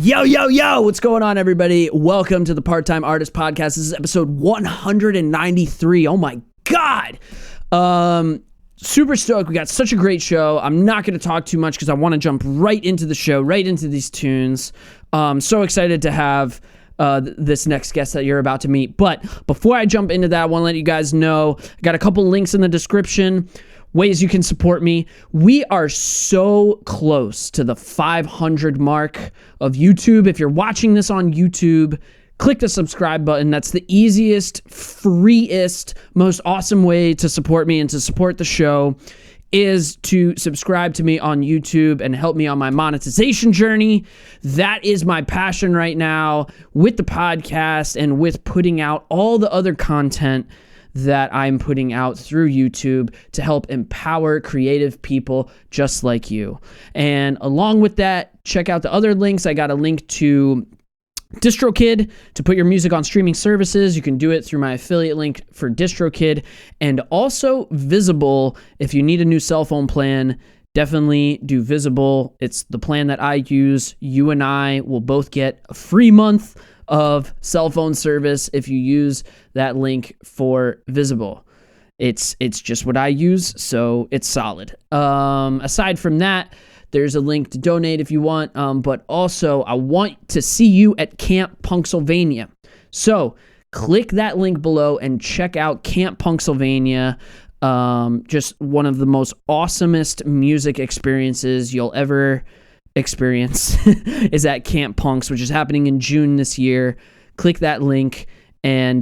Yo, yo, yo, what's going on, everybody? Welcome to the Part-Time Artist Podcast. This is episode 193. Oh my God. Super stoked. We got such a great show. I'm not going to talk too much because I want to jump right into the show, right into these tunes. So excited to have this next guest that you're about to meet. But before I jump into that, I want to let you guys know, I got a couple links in the description, ways you can support me. We are so close to the 500 mark of YouTube. If you're watching this on YouTube, click the subscribe button. That's the easiest, freest, most awesome way to support me and to support the show is to subscribe to me on YouTube and help me on my monetization journey. That is my passion right now with the podcast and with putting out all the other content that I'm putting out through YouTube to help empower creative people just like you. And along with that, check out the other links. I got a link to DistroKid to put your music on streaming services. You can do it through my affiliate link for DistroKid, and also Visible. If you need a new cell phone plan, definitely do Visible. It's the plan that I use. You and I will both get a free month of cell phone service if you use that link for Visible. It's just what I use, so it's solid. Aside from that, there's a link to donate if you want, but also I want to see you at Camp Punksylvania. So click that link below and check out Camp Punksylvania. Just one of the most awesomest music experiences you'll ever experience is at Camp Punks, which is happening in June this year. Click that link and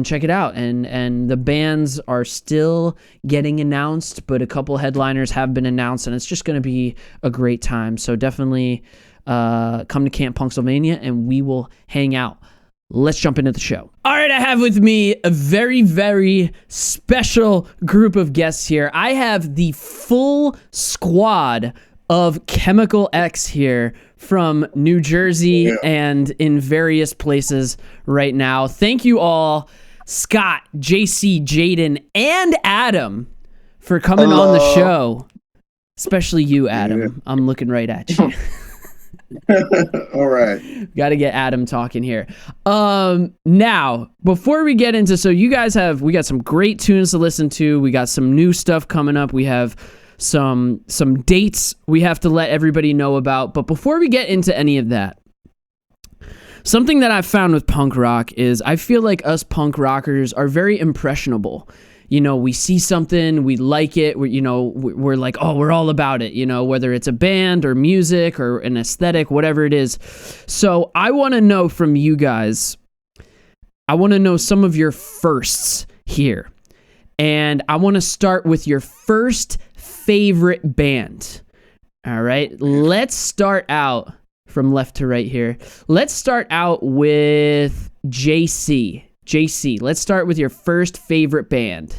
check it out. And the bands are still getting announced, but a couple headliners have been announced, and it's just going to be a great time. So definitely come to Camp Punksylvania and we will hang out. Let's jump into the show. All right, I have with me a very, very special group of guests here. I have the full squad of Chemical X here from New Jersey and in various places right now. Thank you all, Scott, JC, Jaden, and Adam, for coming on the show. Especially you, Adam. Yeah. I'm looking right at you. All right. Got to get Adam talking here. Now, before we get into, so you guys we got some great tunes to listen to. We got some new stuff coming up. We have some dates we have to let everybody know about. But before we get into any of that, something that I've found with punk rock is I feel like us punk rockers are very impressionable. You know, we see something, we like it, we're like, oh, we're all about it, whether it's a band or music or an aesthetic, whatever it is. So I want to know from you guys, I want to know some of your firsts here. And I want to start with your first favorite band. All right, let's start out from left to right here. Let's start out with JC. JC, let's start with your first favorite band.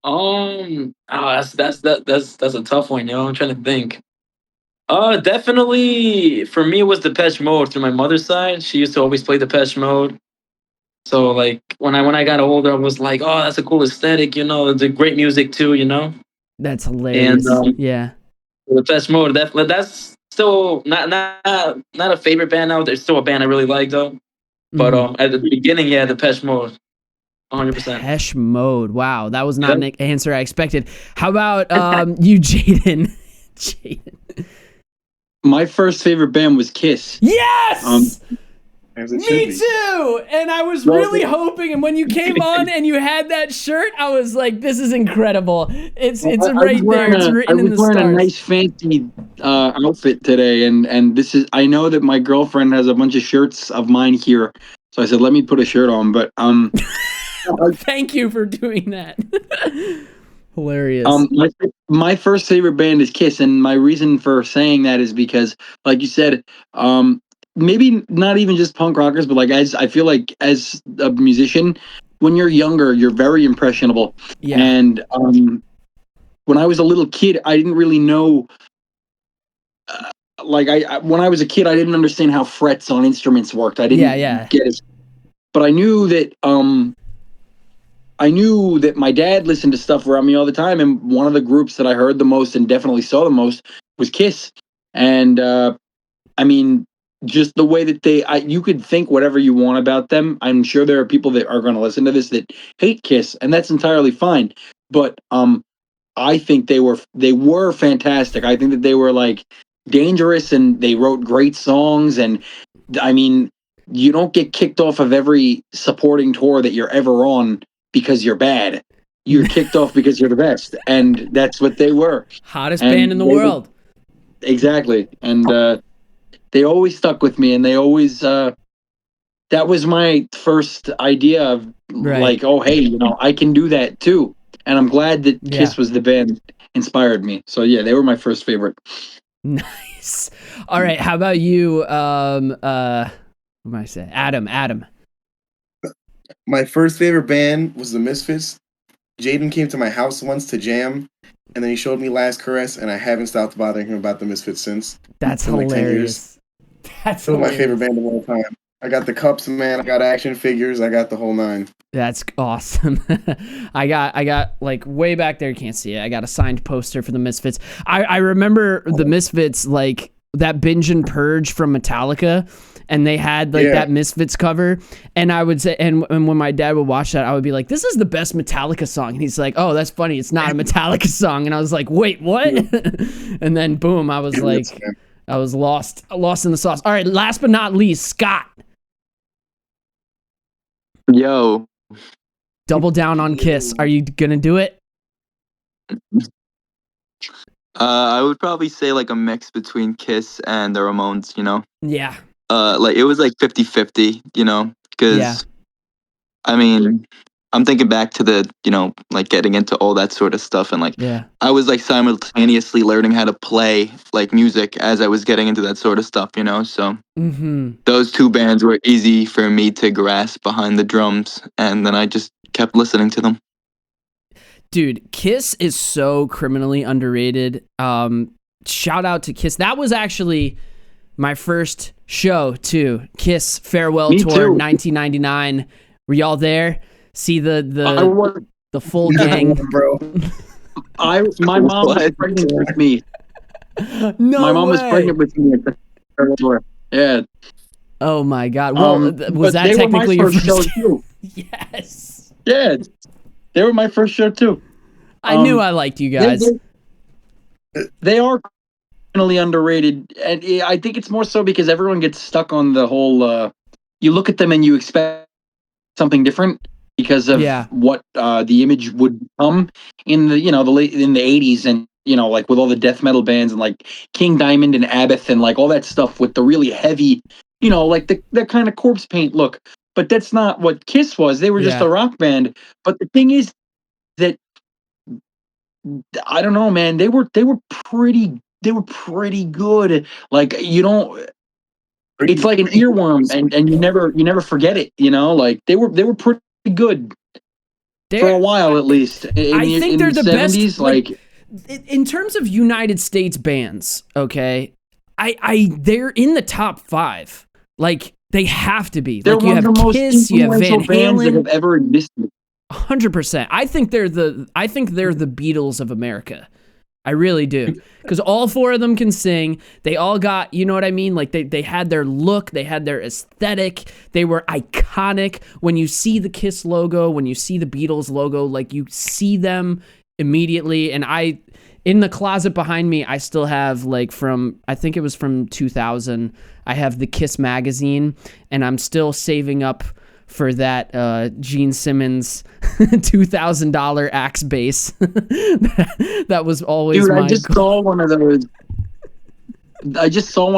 That's a tough one, I'm trying to think. Definitely for me it was Depeche Mode through my mother's side. She used to always play Depeche Mode. So like when I got older, I was like, oh, that's a cool aesthetic, it's a great music too, That's hilarious. And yeah, Depeche Mode, that's still not a favorite band now. There's still a band I really like though. But at the beginning, Depeche Mode, 100%. Depeche Mode. Wow, that was not an answer I expected. How about you, Jaden? Jaden. My first favorite band was Kiss. Yes. Me too. And I was really hoping, and when you came on and you had that shirt, I was like, this is incredible. It's right there. It's written in the stars. I was wearing a nice fancy outfit today, and this is, I know that my girlfriend has a bunch of shirts of mine here, so I said, let me put a shirt on, but thank you for doing that. Hilarious. My first favorite band is Kiss, and my reason for saying that is because, like you said, maybe not even just punk rockers, but like I feel like as a musician, when you're younger, you're very impressionable. Yeah. And when I was a little kid, I didn't really know. When I was a kid, I didn't understand how frets on instruments worked. I didn't get it. But I knew that my dad listened to stuff around me all the time, and one of the groups that I heard the most and definitely saw the most was Kiss. And I mean, just the way that you could think whatever you want about them. I'm sure there are people that are going to listen to this that hate Kiss, and that's entirely fine. But I think they were fantastic. I think that they were like dangerous, and they wrote great songs. And I mean, you don't get kicked off of every supporting tour that you're ever on because you're bad. You're kicked off because you're the best, and that's what they were. Hottest band in the world. Exactly, and they always stuck with me, and they always. That was my first idea of like, oh hey, I can do that too. And I'm glad that Kiss was the band that inspired me. So yeah, they were my first favorite. Nice. All right, how about you? What am I saying? Adam. My first favorite band was the Misfits. Jaden came to my house once to jam, and then he showed me Last Caress, and I haven't stopped bothering him about the Misfits since. That's hilarious. Like 10 years. That's still my favorite band of all time. I got the cups, man. I got action figures. I got the whole nine. That's awesome. I got like way back there. You can't see it. I got a signed poster for the Misfits. I remember the Misfits, like that Binge and Purge from Metallica, and they had like that Misfits cover. And I would say, and when my dad would watch that, I would be like, "This is the best Metallica song." And he's like, "Oh, that's funny. It's not a Metallica song." And I was like, "Wait, what?" And then boom, I was like, I was lost in the sauce. All right, last but not least, Scott. Yo. Double down on Kiss. Are you gonna do it? I would probably say like a mix between Kiss and the Ramones, Yeah. Like it was like 50-50, because I mean, I'm thinking back to the, like getting into all that sort of stuff, and like I was like simultaneously learning how to play like music as I was getting into that sort of stuff, so those two bands were easy for me to grasp behind the drums, and then I just kept listening to them. Dude, Kiss is so criminally underrated. Shout out to Kiss. That was actually my first show too. Kiss Farewell Me Tour, too. 1999. Were y'all there? See the full gang, bro. My mom was pregnant with me. No My mom was way. pregnant with me at the Farewell Tour. Yeah. Oh my God. Well, was but that they technically were your my first show first? too? Yes. Yeah, they were my first show too. I knew I liked you guys. They are criminally underrated, and I think it's more so because everyone gets stuck on the whole. You look at them and you expect something different because of what the image would become in the in the 80s, and like with all the death metal bands and like King Diamond and Abbott and like all that stuff with the really heavy, like the kind of corpse paint look. But that's not what Kiss was. They were just a rock band. But the thing is that I don't know, man. They were pretty good. Like it's like an earworm, and you never forget it. Like they were pretty good for a while at least. I think they're the 70s, best. Like in terms of United States bands, okay, they're in the top 5. Like they have to be. They're like you one have of the most Kiss, you have Van influential bands that Halen. have ever existed. 100%. I think they're the Beatles of America. I really do. Because all 4 of them can sing. They all got, you know what I mean? Like they had their look, they had their aesthetic. They were iconic. When you see the Kiss logo, when you see the Beatles logo, like you see them immediately. And in the closet behind me, I still have like I think it was from 2000. I have the Kiss magazine, and I'm still saving up for that Gene Simmons $2,000 Axe bass. That was always Dude, my I just saw one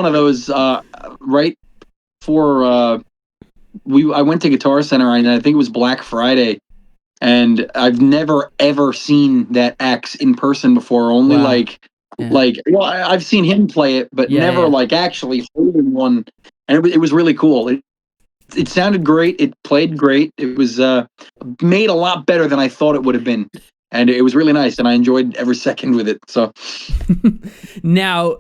of those right for I went to Guitar Center, and I think it was Black Friday, and I've never ever seen that Axe in person before. Only well, I've seen him play it, but never like actually holding one, and it was really cool. It sounded great. It played great. It was made a lot better than I thought it would have been. And it was really nice, and I enjoyed every second with it. So now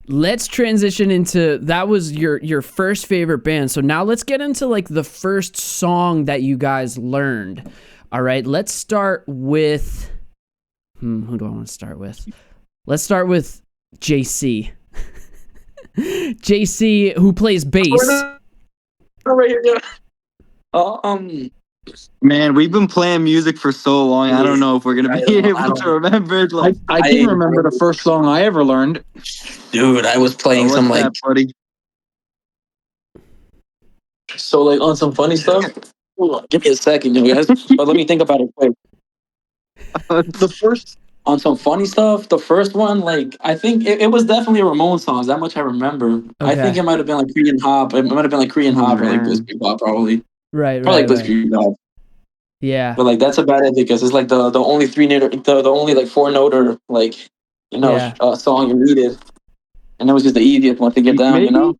let's transition into, that was your first favorite band. So now let's get into like the first song that you guys learned. All right, let's start with who do I want to start with? Let's start with JC. JC, who plays bass. Right here, yeah. Man, we've been playing music for so long. I don't know if we're gonna be able to remember. Like, I can remember the first song I ever learned. Dude, I was playing some like that, buddy? so like on some funny stuff. Hold on, give me a second, you guys. But let me think about it quick. The first On some funny stuff, the first one, like I think it was definitely a Ramones songs. That much I remember. I think it might have been like Korean Hop. It might have been like Korean Hop or like Bliss Pop, probably. Right. Probably Bliss Pop. Yeah. But like that's about it because it's like the only the only like 4-noter like song you needed, and it was just the easiest one to get down. Maybe? You know.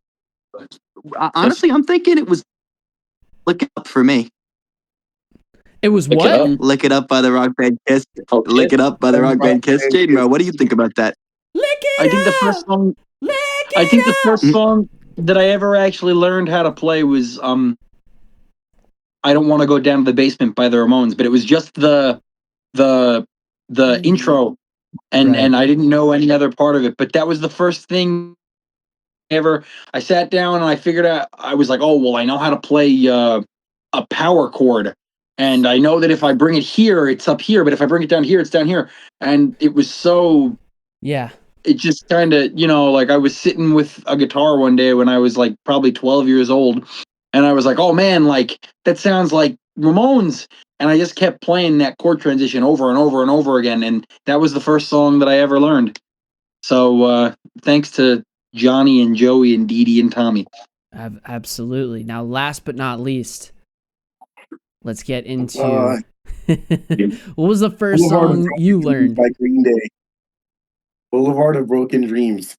Honestly, I'm thinking it was "Lick It Up" for me. It was Lick It what? Up. "Lick It Up" by the rock band Kiss. Okay. "Lick It Up" by the rock band Kiss. Jaden, bro, what do you think about that? Lick it I think the up! first song Lick I it think the up! first song that I ever actually learned how to play was I Don't Want to Go Down to the Basement by the Ramones, but it was just the intro and I didn't know any other part of it, but that was the first thing ever. I sat down and I figured out, I was like, oh well, I know how to play a power chord, and I know that if I bring it here it's up here, but if I bring it down here it's down here, and it was so it just kind of, like I was sitting with a guitar one day when I was like probably 12 years old, and I was like, oh man, like that sounds like Ramones. And I just kept playing that chord transition over and over and over again. And that was the first song that I ever learned. So thanks to Johnny and Joey and Dee Dee and Tommy. Absolutely. Now, last but not least, let's get into what was the first song you learned? By Green Day. Boulevard of Broken Dreams.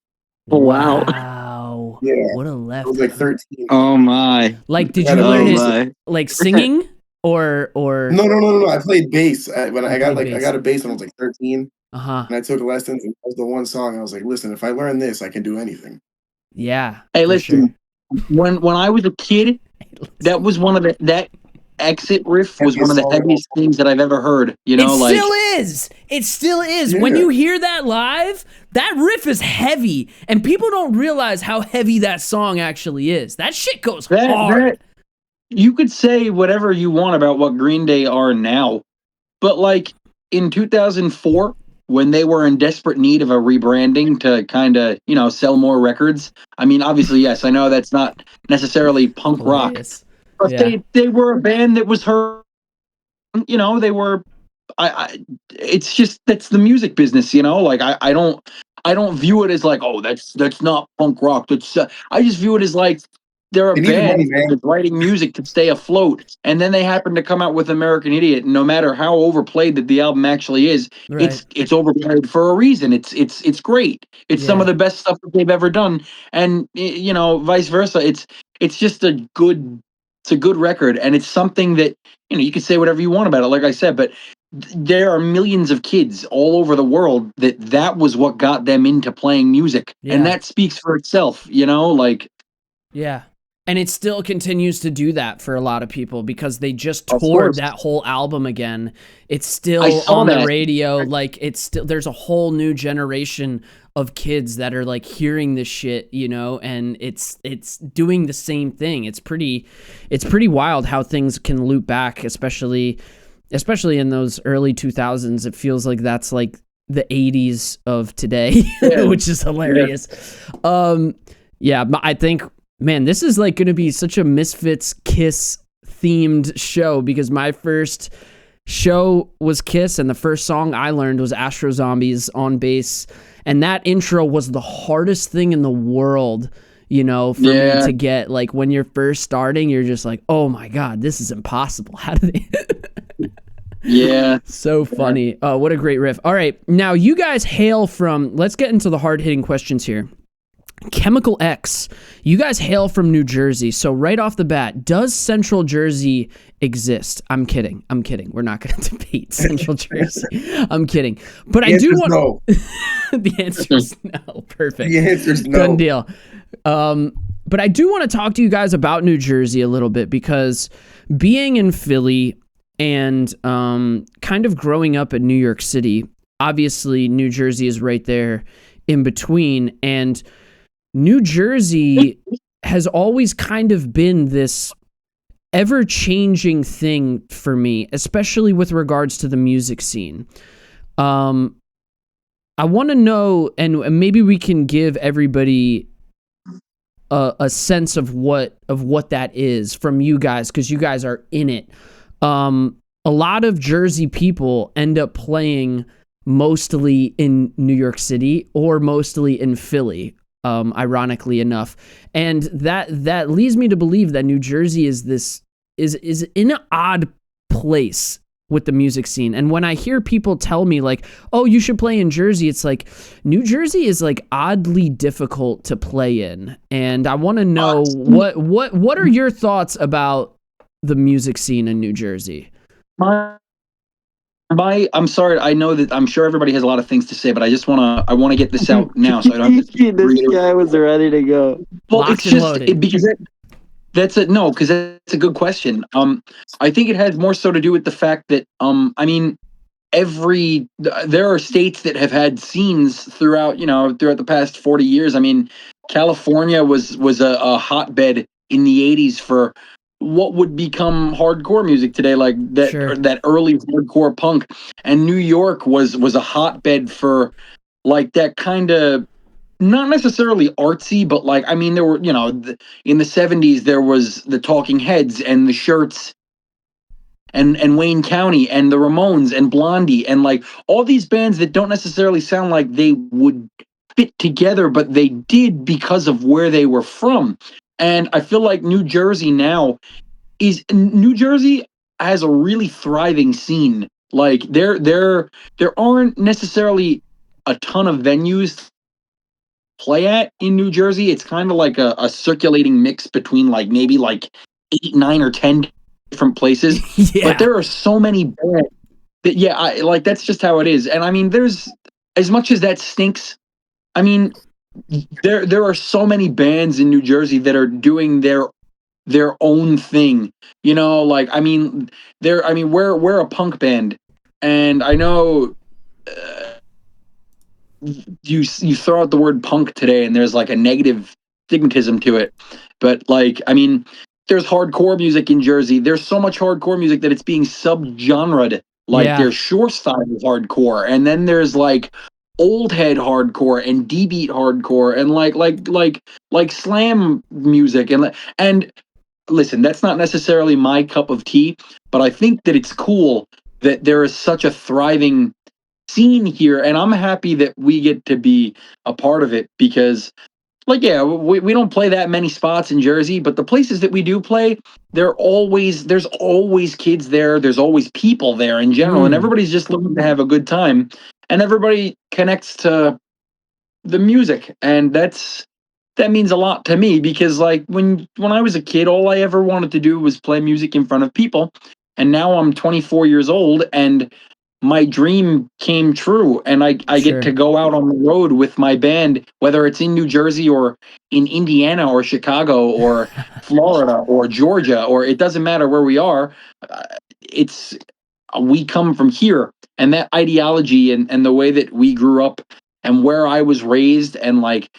Wow. Yeah. What a left. I was like 13. Oh my! Like, did you learn it like singing or? No. I played bass when I got a bass when I was like 13. Uh-huh. And I took lessons, and that was the one song I was like, listen, if I learn this, I can do anything. Yeah. Hey, listen. Sure. When I was a kid, that was one of that exit riff was one of the heaviest things that I've ever heard. It still is. Yeah. When you hear that live, that riff is heavy, and people don't realize how heavy that song actually is. That shit goes hard. You could say whatever you want about what Green Day are now, but like in 2004, when they were in desperate need of a rebranding to kind of, sell more records. I mean, obviously, yes, I know that's not necessarily punk rock. But they were a band that was heard, they were, it's just, that's the music business, like I don't view it as like, oh, that's not punk rock. I just view it as like, they're a band that's writing music to stay afloat, and then they happen to come out with American Idiot. And no matter how overplayed that the album actually is, it's overplayed for a reason. It's great. It's some of the best stuff that they've ever done, and vice versa. It's just a good record, and it's something that you can say whatever you want about it. Like I said, but there are millions of kids all over the world that was what got them into playing music, and that speaks for itself. Yeah. And it still continues to do that for a lot of people because they just toured that whole album again. It's still on the radio. Like there's a whole new generation of kids that are like hearing this shit, and it's doing the same thing. It's pretty wild how things can loop back, especially in those early 2000s. It feels like that's like the 80s of today, which is hilarious. I think, man, this is like going to be such a Misfits Kiss themed show because my first show was Kiss and the first song I learned was Astro Zombies on bass, and that intro was the hardest thing in the world, for me to get. Like when you're first starting, you're just like, oh my God, this is impossible. How do they... Yeah. So funny. Oh, what a great riff. All right. Now you guys hail from, let's get into the hard hitting questions here. Chemical X, you guys hail from New Jersey. So right off the bat, does Central Jersey exist? I'm kidding. We're not going to debate Central Jersey. I'm kidding. But I do want no. The answer is no. Perfect. The answer is no. Done deal. But I do want to talk to you guys about New Jersey a little bit because being in Philly and kind of growing up in New York City, obviously New Jersey is right there in between, and New Jersey has always kind of been this ever-changing thing for me, especially with regards to the music scene. I want to know, and maybe we can give everybody a sense of what that is from you guys, because you guys are in it. A lot of Jersey people end up playing mostly in New York City or mostly in Philly, ironically enough, and that leads me to believe that New Jersey is in an odd place with the music scene. And when I hear people tell me like, oh, you should play in Jersey, it's like New Jersey is like oddly difficult to play in. And I want to know what are your thoughts about the music scene in New Jersey? I'm sorry. I know that I'm sure everybody has a lot of things to say, but I want to get this out now, so I don't have to. This guy was ready to go. Well, it's just because that's it. No, because that's a good question. I think it has more so to do with the fact that I mean, there are states that have had scenes throughout the past 40 years. I mean, California was a hotbed in the 80s for what would become hardcore music today, like that, Sure. that early hardcore punk. And New York was a hotbed for like that kind of, not necessarily artsy, but like, I mean, there were, in the 70s, there was the Talking Heads and the Shirts and Wayne County and the Ramones and Blondie and like all these bands that don't necessarily sound like they would fit together, but they did because of where they were from. And I feel like New Jersey has a really thriving scene. Like there aren't necessarily a ton of venues to play at in New Jersey. It's kind of like a circulating mix between like maybe like 8, 9, or 10 different places. Yeah. But there are so many bands that that's just how it is. And I mean, there's, as much as that stinks, I mean, there are so many bands in New Jersey that are doing their own thing. Like I mean, we're a punk band, and I know you throw out the word punk today, and there's like a negative stigmatism to it. But like, I mean, there's hardcore music in Jersey. There's so much hardcore music that it's being subgenred. Like there's shore style hardcore, and then there's like old head hardcore and D-beat hardcore and like slam music and listen, that's not necessarily my cup of tea, but I think that it's cool that there is such a thriving scene here, and I'm happy that we get to be a part of it because we don't play that many spots in Jersey, but the places that we do play, there's always kids there, there's always people there in general, and everybody's just looking to have a good time. And everybody connects to the music, and that means a lot to me because, like, when I was a kid, all I ever wanted to do was play music in front of people, and now I'm 24 years old, and my dream came true, and I get to go out on the road with my band, whether it's in New Jersey or in Indiana or Chicago or Florida or Georgia, or it doesn't matter where we are. We come from here. And that ideology and the way that we grew up and where I was raised and like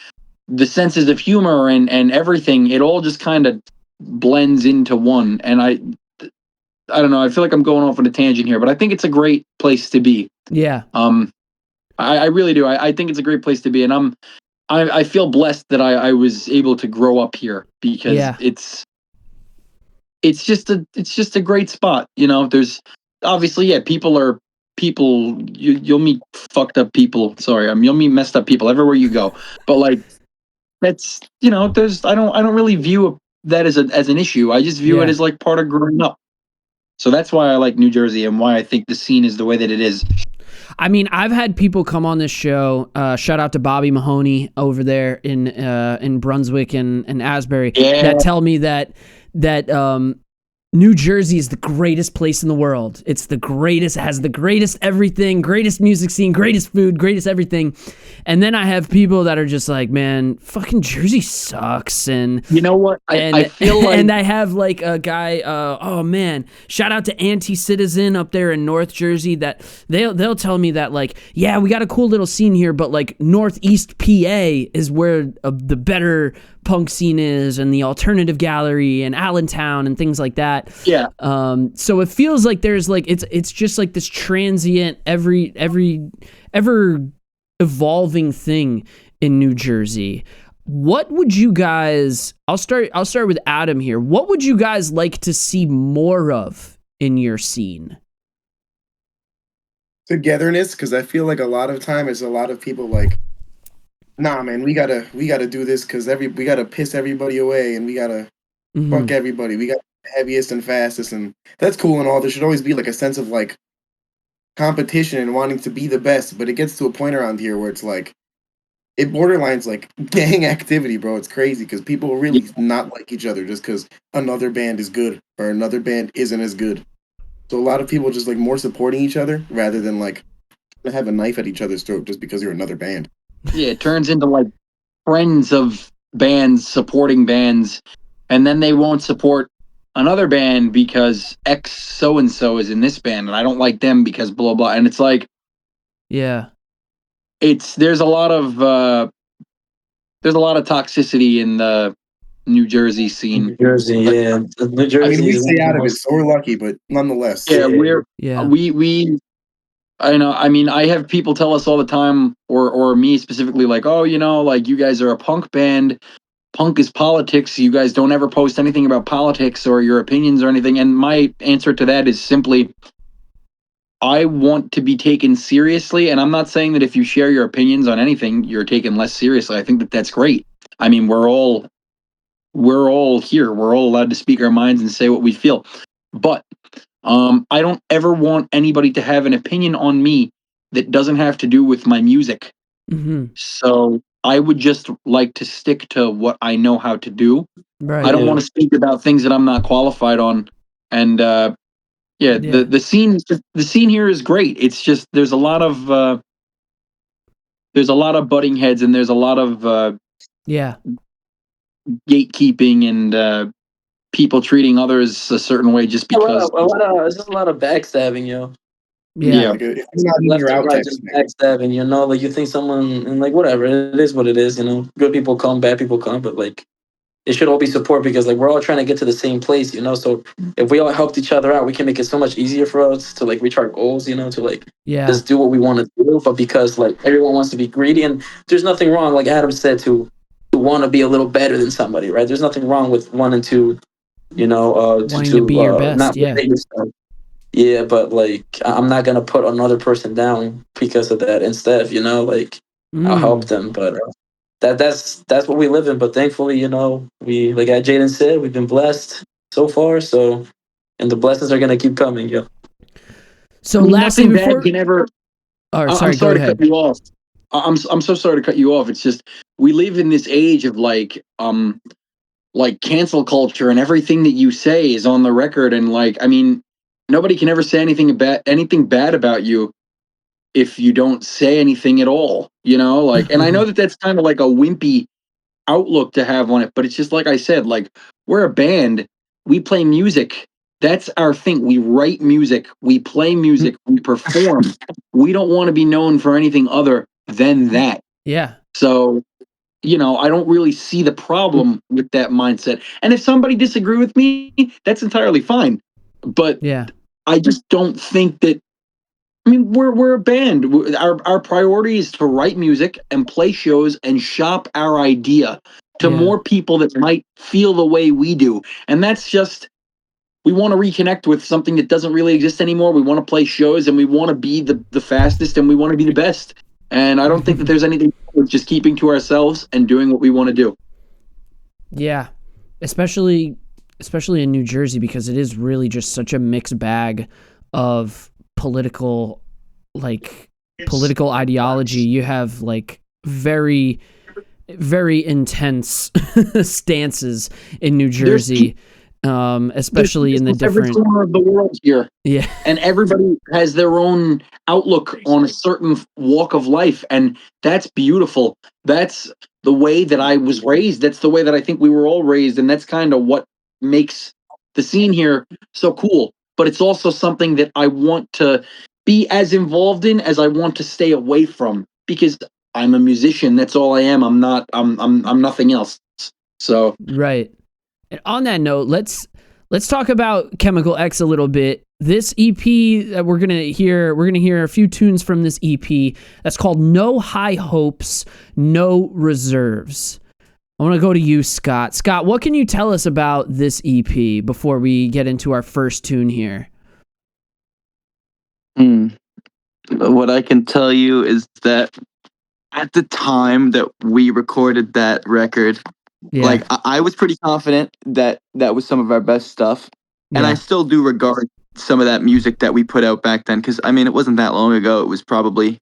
the senses of humor and everything, it all just kind of blends into one. And I don't know, I feel like I'm going off on a tangent here, but I think it's a great place to be. Yeah. I really do. I think it's a great place to be. And I feel blessed that I was able to grow up here because it's just a great spot. There's obviously, people, you'll meet fucked up people. Sorry, you'll meet messed up people everywhere you go. But like, that's I don't really view that as an issue. I just view it as like part of growing up. So that's why I like New Jersey and why I think the scene is the way that it is. I mean, I've had people come on this show. Shout out to Bobby Mahoney over there in Brunswick and Asbury that tell me that New Jersey is the greatest place in the world. It's the greatest, has the greatest everything, greatest music scene, greatest food, greatest everything. And then I have people that are just like, man, fucking Jersey sucks. And you know what? I feel like, and I have like a guy, oh man, shout out to Anti-Citizen up there in North Jersey, that they'll tell me that like, yeah, we got a cool little scene here, but like Northeast PA is where the better punk scene is, and the Alternative Gallery and Allentown and things like that. Yeah. So it feels like there's like it's just like this transient ever evolving thing in New Jersey. What would you guys, I'll start with Adam here. What would you guys like to see more of in your scene? Togetherness, because I feel like a lot of time it's a lot of people like, nah, man, we gotta do this because we gotta piss everybody away and we gotta fuck everybody. We got the heaviest and fastest, and that's cool and all. There should always be like a sense of like competition and wanting to be the best, but it gets to a point around here where it's like it borderlines like gang activity, bro. It's crazy because people really not like each other just because another band is good or another band isn't as good. So a lot of people just like more supporting each other rather than like have a knife at each other's throat just because you're another band. Yeah, it turns into like friends of bands supporting bands, and then they won't support another band because X so and so is in this band, and I don't like them because blah blah. And it's like, yeah, there's a lot of toxicity in the New Jersey scene. New Jersey, yeah. New Jersey. I mean, we stay out of it, so we're lucky, but nonetheless. Yeah, we I know. I mean, I have people tell us all the time, or me specifically, like, oh, you know, like you guys are a punk band. Punk is politics. You guys don't ever post anything about politics or your opinions or anything. And my answer to that is simply, I want to be taken seriously. And I'm not saying that if you share your opinions on anything, you're taken less seriously. I think that that's great. I mean, we're all here. We're all allowed to speak our minds and say what we feel. But I don't ever want anybody to have an opinion on me that doesn't have to do with my music. So I would just like to stick to what I know how to do. Right. I don't want to speak about things that I'm not qualified on. And the scene here is great. It's just there's a lot of butting heads, and there's a lot of gatekeeping and people treating others a certain way just because. There's just a lot of backstabbing, yo. Yeah. Like, if it's not in your out right, just backstabbing, you know, like you think someone, and like whatever, it is what it is, you know. Good people come, bad people come, but like it should all be support because like we're all trying to get to the same place, you know. So if we all helped each other out, we can make it so much easier for us to like reach our goals, you know, to like just do what we want to do. But because like everyone wants to be greedy, and there's nothing wrong, like Adam said, to want to be a little better than somebody, right? There's nothing wrong with wanting to, you know, wanting to be your best, not yourself. Yeah, but like I'm not gonna put another person down because of that. Instead, you know, like I'll help them. But that's what we live in. But thankfully, you know, we, like Jaden said, we've been blessed so far. So, and the blessings are gonna keep coming. Yeah. So lastly, before can ever. Oh, I'm sorry go ahead. to cut you off. I'm so sorry to cut you off. It's just we live in this age of like cancel culture, and everything that you say is on the record. And like, I mean, nobody can ever say anything bad about you if you don't say anything at all, you know, like, and I know that that's kind of like a wimpy outlook to have on it, but it's just like I said, like, we're a band, we play music. That's our thing. We write music, we play music, we perform. We don't want to be known for anything other than that. Yeah. So, you know, I don't really see the problem with that mindset. And if somebody disagree with me, that's entirely fine. But I just don't think that. I mean, we're a band. Our priority is to write music and play shows and shop our idea to more people that might feel the way we do. And that's just, we want to reconnect with something that doesn't really exist anymore. We want to play shows, and we want to be the fastest, and we want to be the best. And I don't think that there's anything wrong with just keeping to ourselves and doing what we want to do. Yeah, especially in New Jersey, because it is really just such a mixed bag of political ideology. You have like very, very intense stances in New Jersey. especially in the different every corner of the world here. Yeah. And everybody has their own outlook on a certain walk of life, and that's beautiful. That's the way that I was raised. That's the way that I think we were all raised, and that's kind of what makes the scene here so cool. But it's also something that I want to be as involved in as I want to stay away from, because I'm a musician. That's all I am. I'm nothing else. So right. And on that note, let's talk about Chemical X a little bit. This EP that we're gonna hear a few tunes from this EP that's called No High Hopes, No Reserves. I want to go to you, Scott. Scott, what can you tell us about this EP before we get into our first tune here? What I can tell you is that at the time that we recorded that record, like I was pretty confident that that was some of our best stuff. And I still do regard some of that music that we put out back then, because I mean, it wasn't that long ago. It was probably,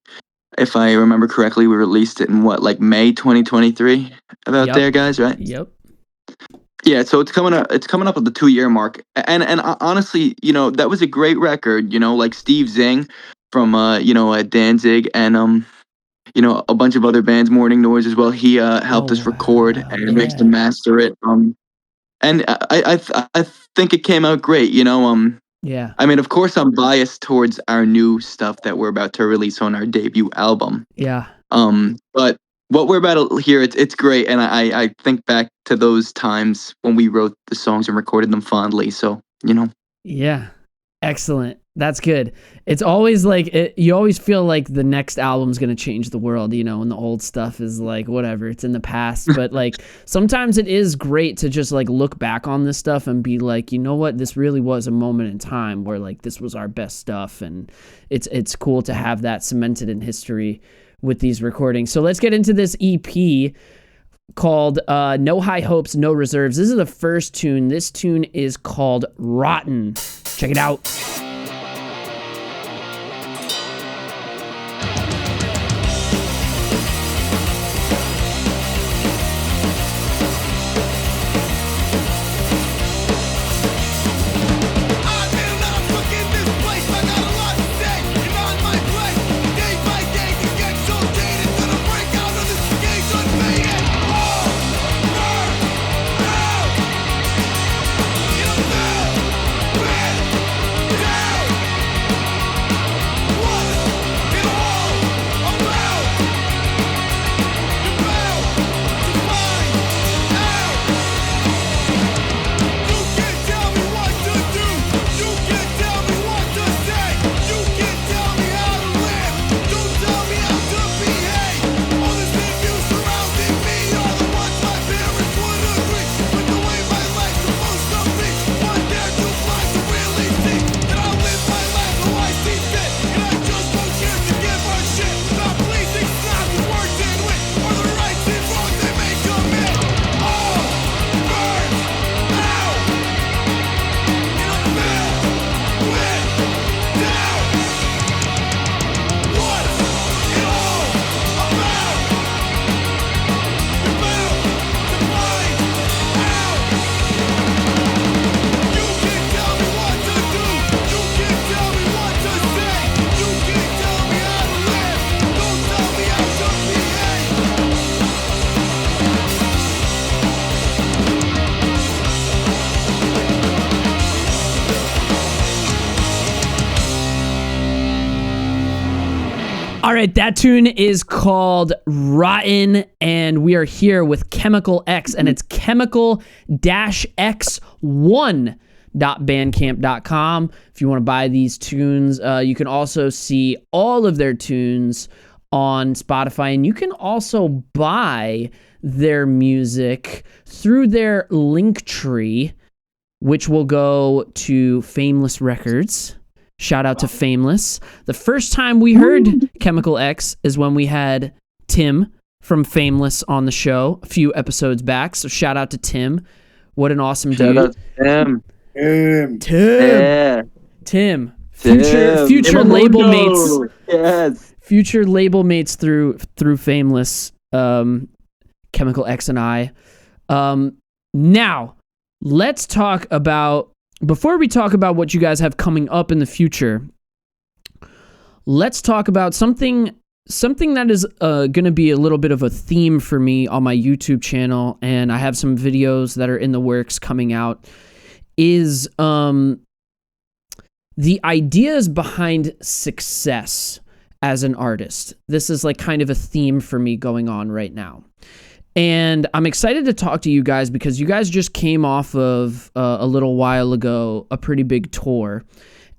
if I remember correctly, we released it in May 2023, about there, guys, right? Yep. Yeah, so it's coming up at the 2-year mark. And honestly, that was a great record, like Steve Zing from Danzig, and a bunch of other bands, Morning Noise as well. He helped us record and mix and master it. And I think it came out great, Yeah. I mean, of course, I'm biased towards our new stuff that we're about to release on our debut album. Yeah. But what we're about to hear, it's great, and I think back to those times when we wrote the songs and recorded them fondly. So, Yeah. Excellent. That's good. It's always like you always feel like the next album's going to change the world, and the old stuff is like whatever, it's in the past, but like sometimes it is great to just like look back on this stuff and be like, you know what, this really was a moment in time where like this was our best stuff, and it's cool to have that cemented in history with these recordings. So let's get into this EP called No High Hopes, No Reserves. This is the first tune. This tune is called Rotten. Check it out. All right, that tune is called Rotten, and we are here with Chemical X, and it's chemical-x1.bandcamp.com. If you want to buy these tunes, you can also see all of their tunes on Spotify, and you can also buy their music through their link tree, which will go to Fameless Records. Shout out to Fameless. The first time we heard Chemical X is when we had Tim from Fameless on the show a few episodes back. So shout out to Tim. What an awesome dude. Shout out to Tim. Future label mates. Yes. Future label mates through Fameless. Chemical X and I. Now, let's talk about, before we talk about what you guys have coming up in the future, let's talk about something that is going to be a little bit of a theme for me on my YouTube channel, and I have some videos that are in the works coming out, is the ideas behind success as an artist. This is like kind of a theme for me going on right now. And I'm excited to talk to you guys because you guys just came off of a little while ago a pretty big tour,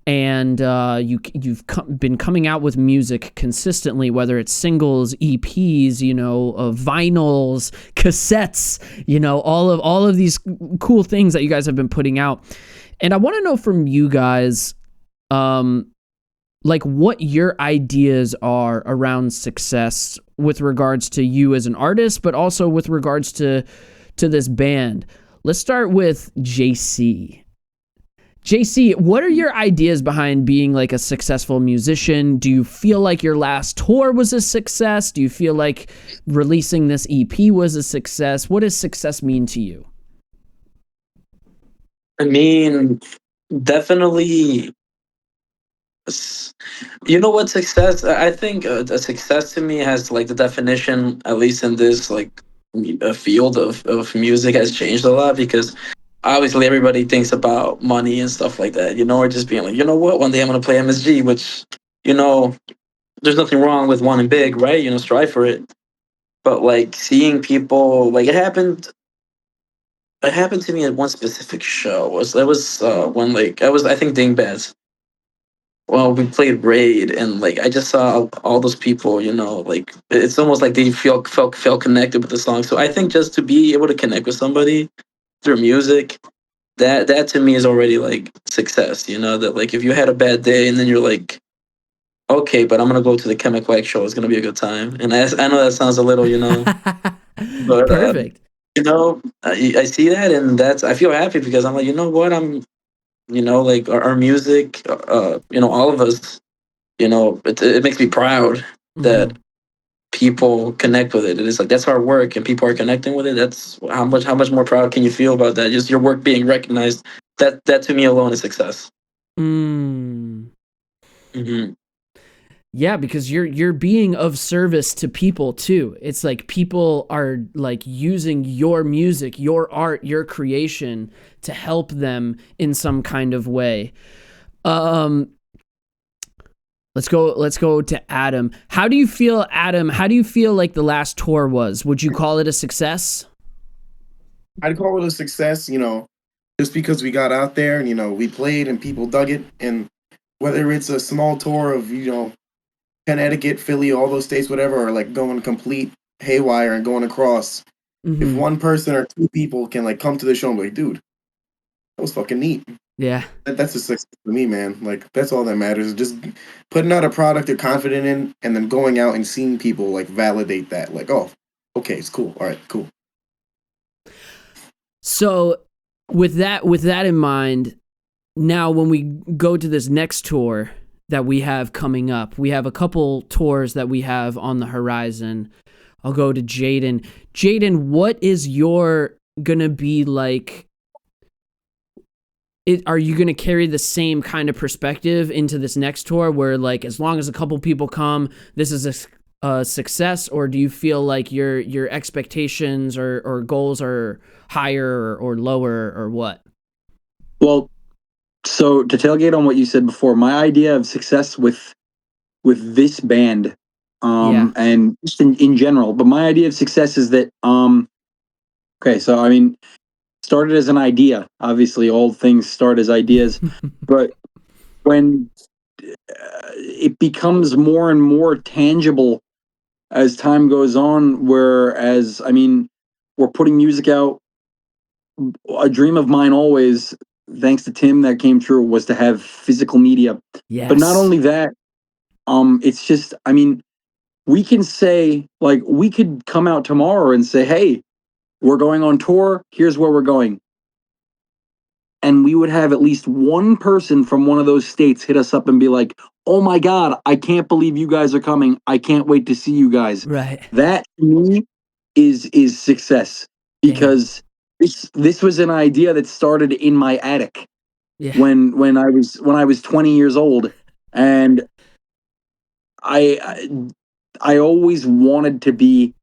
and you've been coming out with music consistently, whether it's singles, EPs, vinyls, cassettes, all of these cool things that you guys have been putting out. And I want to know from you guys, like what your ideas are around success with regards to you as an artist, but also with regards to this band. Let's start with JC. JC, what are your ideas behind being like a successful musician? Do you feel like your last tour was a success? Do you feel like releasing this EP was a success? What does success mean to you? I mean, definitely. You know what success? I think a success to me has like the definition, at least in this like a field of music, has changed a lot because obviously everybody thinks about money and stuff like that, or just being like, you know what, one day I'm gonna play MSG, which there's nothing wrong with wanting big, right? Strive for it. But like seeing people, like it happened to me at one specific show. When I think Dingbaz. Well, we played Raid, and like I just saw all those people, like it's almost like they felt connected with the song. So I think just to be able to connect with somebody through music, that to me is already like success. That like if you had a bad day and then you're like, okay, but I'm gonna go to the Chemical X show. It's gonna be a good time. And I know that sounds a little, but perfect. I see that, and I feel happy because I'm like, you know what, like our music, all of us, it makes me proud that people connect with it. It is like, that's our work and people are connecting with it. That's how much more proud can you feel about that? Just your work being recognized. That to me alone is success. Yeah, because you're being of service to people too. It's like people are like using your music, your art, your creation to help them in some kind of way. Let's go to Adam. How do you feel, Adam? How do you feel like the last tour was? Would you call it a success? I'd call it a success, just because we got out there and, we played and people dug it. And whether it's a small tour of, Connecticut, Philly, all those states, whatever, or like going complete haywire and going across. If one person or two people can like come to the show and be like, dude, that was fucking neat. Yeah. That's a success for me, man. Like that's all that matters. Just putting out a product you're confident in and then going out and seeing people like validate that. Like, oh, okay, it's cool. All right, cool. So with that in mind, now when we go to this next tour that we have coming up, we have a couple tours that we have on the horizon. I'll go to Jaden. Jaden, what is your gonna be like? Are you gonna carry the same kind of perspective into this next tour, where like as long as a couple people come, this is a success, or do you feel like your expectations or goals are higher or lower or what? Well, so to tailgate on what you said before, my idea of success with this band, and just in general, but my idea of success is that, okay, so I mean, started as an idea. Obviously, all things start as ideas, but when it becomes more and more tangible as time goes on, whereas, I mean, we're putting music out. A dream of mine always, thanks to Tim, that came true, was to have physical media. Yes. But not only that, it's just, I mean, we can say, like, we could come out tomorrow and say, hey, we're going on tour, here's where we're going. And we would have at least one person from one of those states hit us up and be like, oh my God, I can't believe you guys are coming. I can't wait to see you guys. Right. That to me is success, because this was an idea that started in my attic when I was 20 years old, and I always wanted to be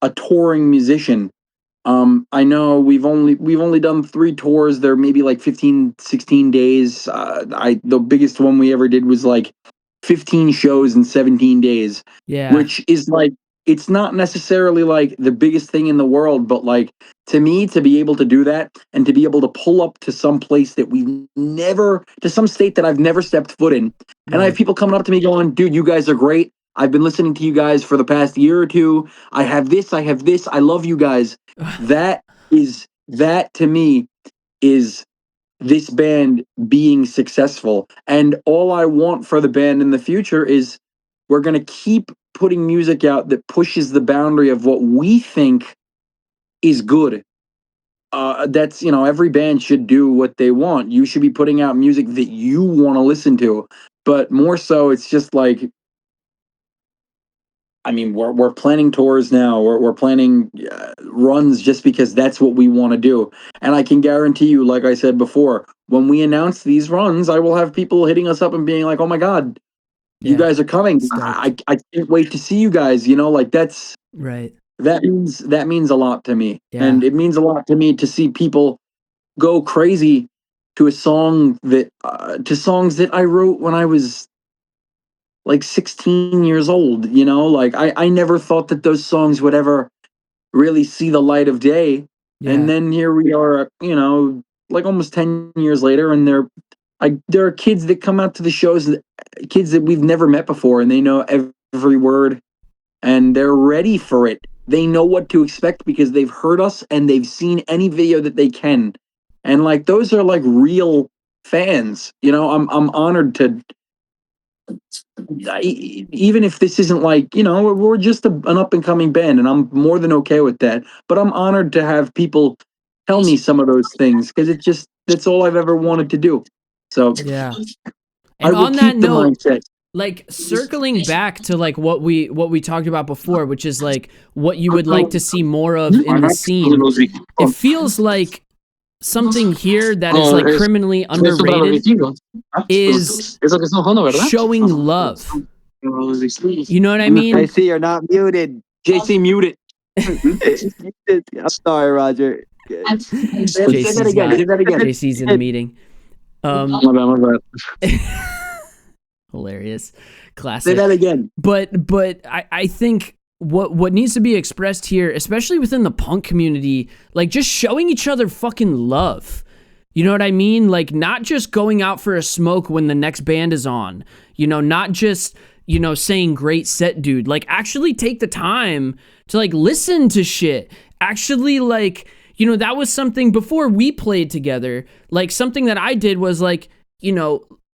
a touring musician. I know we've only done 3 tours. They're maybe like 15, 16 days. The biggest one we ever did was like 15 shows in 17 days. Yeah. Which is like, it's not necessarily like the biggest thing in the world, but like to me, to be able to do that and to be able to pull up to some place that to some state that I've never stepped foot in. And I have people coming up to me going, dude, you guys are great. I've been listening to you guys for the past year or two. I have this. I love you guys. That to me is this band being successful. And all I want for the band in the future is we're going to keep putting music out that pushes the boundary of what we think is good. That's, every band should do what they want. You should be putting out music that you want to listen to. But more so, it's just like, I mean, we're planning tours now. We're planning runs just because that's what we want to do. And I can guarantee you, like I said before, when we announce these runs, I will have people hitting us up and being like, "Oh my God, you guys are coming! I can't wait to see you guys." Like that's right. That means a lot to me, Yeah. and it means a lot to me to see people go crazy to songs that I wrote when I was like 16 years old, like I never thought that those songs would ever really see the light of day. Yeah. And then here we are, like almost 10 years later, and there are kids that come out to the shows, kids that we've never met before, and they know every word and they're ready for it. They know what to expect because they've heard us and they've seen any video that they can. And like, those are like real fans, I'm honored to, even if this isn't like, we're just an up and coming band, and I'm more than okay with that, but I'm honored to have people tell me some of those things, because that's all I've ever wanted to do. So yeah. And on that note, like circling back to like what we talked about before, which is like what you would like to see more of in the scene, it feels like something here that is like criminally underrated is showing love. You know what I mean? I see you're not muted. JC, mute it. I'm sorry, Roger. JC's in the meeting. My bad. Hilarious. Classic. Say that again. But I think what needs to be expressed here, especially within the punk community, like just showing each other fucking love. You know what I mean? Like not just going out for a smoke when the next band is on, not just, saying great set, dude. Like actually take the time to like listen to shit. Actually like, that was something before we played together. Like something that I did was like,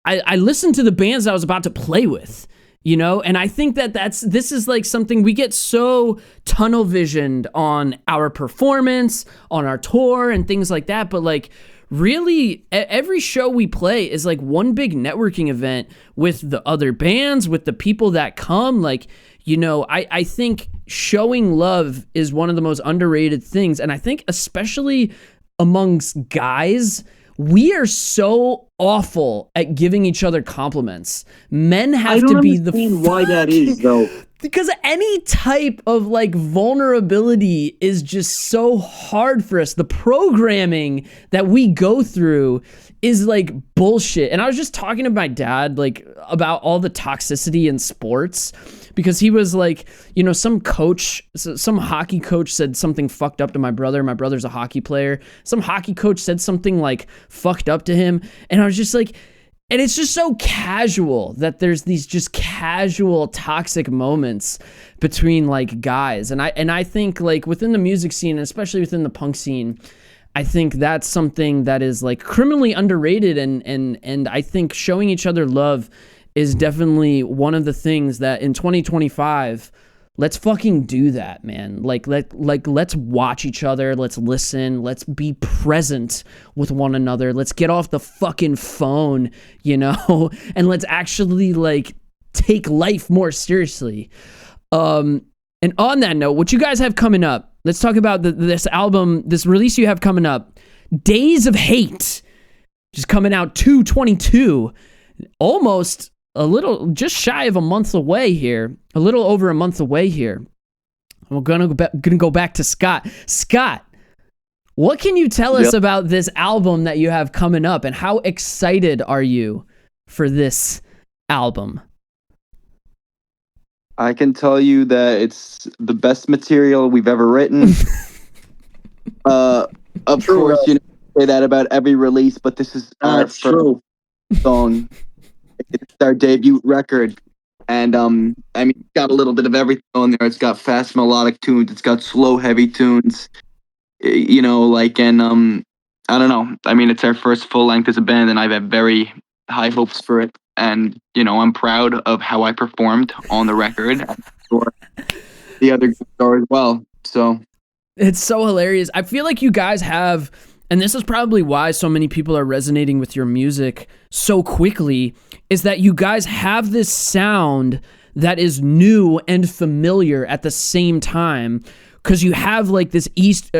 I listened to the bands I was about to play with. And I think this is like something we get so tunnel visioned on our performance, on our tour and things like that. But like really every show we play is like one big networking event with the other bands, with the people that come. Like, I think showing love is one of the most underrated things. And I think especially amongst guys, we are so awful at giving each other compliments. Men have to be the why that is though. Because any type of like vulnerability is just so hard for us. The programming that we go through is like bullshit. And I was just talking to my dad like about all the toxicity in sports, because he was like, some hockey coach said something fucked up to my brother. My brother's a hockey player. Some hockey coach said something like fucked up to him. And I was just like, and it's just so casual that there's these just casual toxic moments between like guys. And I think like within the music scene, especially within the punk scene, I think that's something that is like criminally underrated. And I think showing each other love is definitely one of the things that in 2025, let's fucking do that, man. Let's watch each other. Let's listen. Let's be present with one another. Let's get off the fucking phone, and let's actually like take life more seriously. And on that note, what you guys have coming up, let's talk about this album, this release you have coming up, Days of Hate, just coming out 2/22, almost a little, just shy of a month away here, a little over a month away here. We're gonna go back to Scott. Scott, what can you tell us about this album that you have coming up, and how excited are you for this album? I can tell you that it's the best material we've ever written. Of course, you know, say that about every release, but this is our first song. It's our debut record, and I mean, it's got a little bit of everything on there. It's got fast melodic tunes. It's got slow heavy tunes. You know, like, and I don't know. I mean, it's our first full length as a band, and I've had very high hopes for it. And, you know, I'm proud of how I performed on the record. For the other guys are as well. So it's so hilarious. I feel like you guys have, and this is probably why so many people are resonating with your music so quickly, is that you guys have this sound that is new and familiar at the same time. Because you have like this East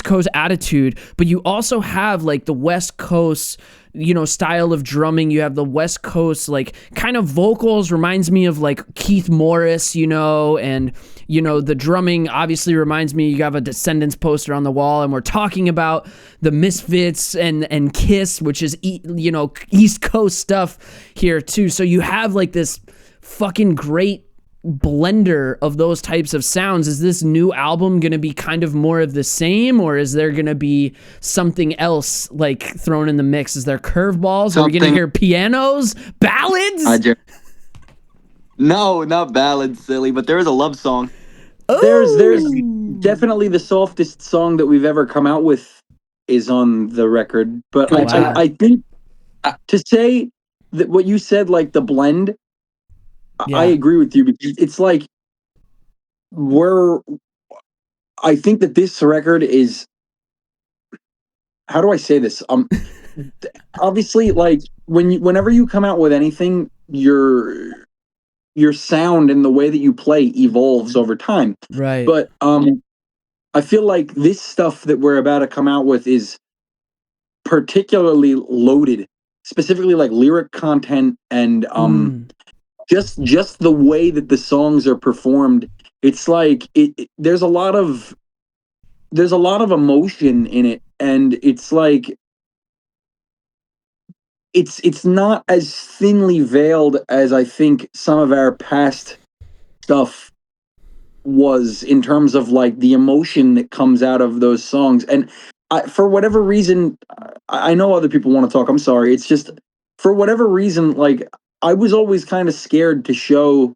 Coast attitude, but you also have like the West Coast, you know, style of drumming. You have the West Coast, like, kind of vocals, reminds me of like Keith Morris, you know, and, you know, the drumming obviously reminds me, you have a Descendants poster on the wall, and we're talking about the Misfits and Kiss, which is, you know, East Coast stuff here too. So you have like this fucking great blender of those types of sounds. Is this new album going to be kind of more of the same, or is there going to be something else like thrown in the mix? Is there curveballs? Are we going to hear pianos, ballads? No, not ballads, silly, but there is a love song. There's definitely the softest song that we've ever come out with is on the record. But I think to say that what you said, like the blend, I agree with you, because it's like I think that this record is, how do I say this? Obviously, like whenever you come out with anything, your sound and the way that you play evolves over time. Right. But I feel like this stuff that we're about to come out with is particularly loaded, specifically like lyric content and just the way that the songs are performed. It's like there's a lot of emotion in it, and it's like it's not as thinly veiled as I think some of our past stuff was, in terms of like the emotion that comes out of those songs. And for whatever reason, I know other people want to talk, I'm sorry, it's just for whatever reason, like, I was always kind of scared to show